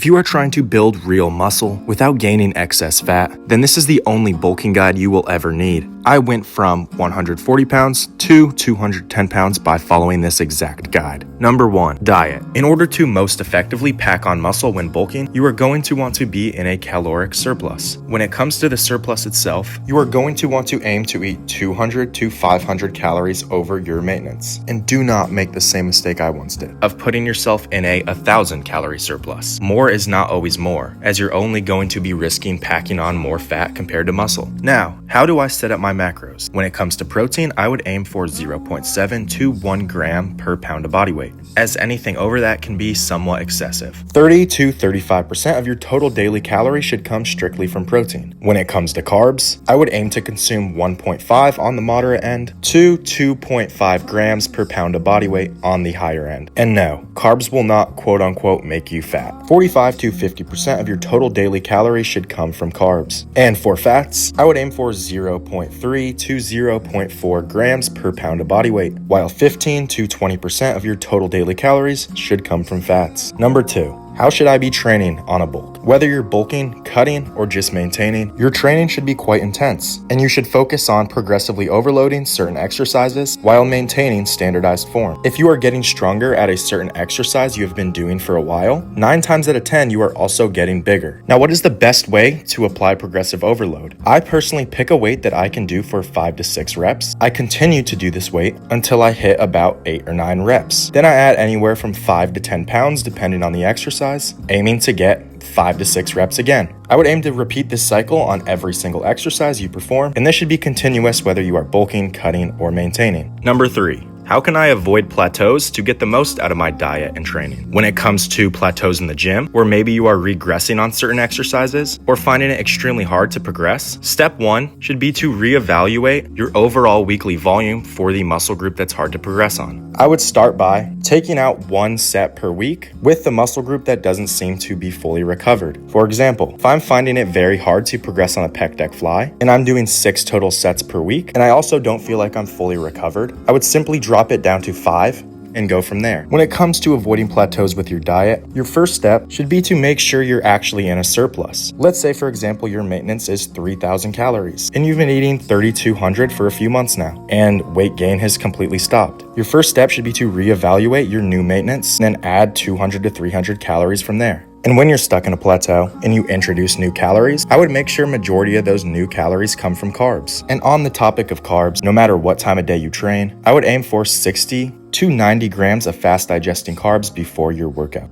If you are trying to build real muscle without gaining excess fat, then this is the only bulking guide you will ever need. I went from 140 pounds to 210 pounds by following this exact guide. Number 1, diet. In order to most effectively pack on muscle when bulking, you are going to want to be in a caloric surplus. When it comes to the surplus itself, you are going to want to aim to eat 200 to 500 calories over your maintenance. And do not make the same mistake I once did of putting yourself in a 1,000 calorie surplus. More is not always more, as you're only going to be risking packing on more fat compared to muscle. Now, how do I set up my macros? When it comes to protein, I would aim for 0.7 to 1 gram per pound of body weight, as anything over that can be somewhat excessive. 30 to 35% of your total daily calories should come strictly from protein. When it comes to carbs, I would aim to consume 1.5 on the moderate end to 2.5 grams per pound of body weight on the higher end. And no, carbs will not quote-unquote make you fat. 45 to 50% of your total daily calories should come from carbs. And for fats, I would aim for 0.3 to 0.4 grams per pound of body weight, while 15 to 20% of your total daily calories should come from fats. Number 2. How should I be training on a bulk? Whether you're bulking, cutting, or just maintaining, your training should be quite intense, and you should focus on progressively overloading certain exercises while maintaining standardized form. If you are getting stronger at a certain exercise you have been doing for a while, 9 times out of 10 you are also getting bigger. Now, what is the best way to apply progressive overload? I personally pick a weight that I can do for 5 to 6 reps. I continue to do this weight until I hit about 8 or 9 reps. Then I add anywhere from 5 to 10 pounds depending on the exercise, aiming to get 5 to 6 reps again. I would aim to repeat this cycle on every single exercise you perform, and this should be continuous whether you are bulking, cutting, or maintaining. Number 3. How can I avoid plateaus to get the most out of my diet and training? When it comes to plateaus in the gym, where maybe you are regressing on certain exercises or finding it extremely hard to progress, step 1 should be to reevaluate your overall weekly volume for the muscle group that's hard to progress on. I would start by taking out 1 set per week with the muscle group that doesn't seem to be fully recovered. For example, if I'm finding it very hard to progress on a pec deck fly and I'm doing 6 total sets per week and I also don't feel like I'm fully recovered, I would simply drop it down to 5 and go from there. When it comes to avoiding plateaus with your diet, your first step should be to make sure you're actually in a surplus. Let's say, for example, your maintenance is 3,000 calories and you've been eating 3,200 for a few months now and weight gain has completely stopped. Your first step should be to reevaluate your new maintenance and then add 200 to 300 calories from there. And when you're stuck in a plateau and you introduce new calories, I would make sure majority of those new calories come from carbs. And on the topic of carbs, no matter what time of day you train, I would aim for 60 to 90 grams of fast digesting carbs before your workout.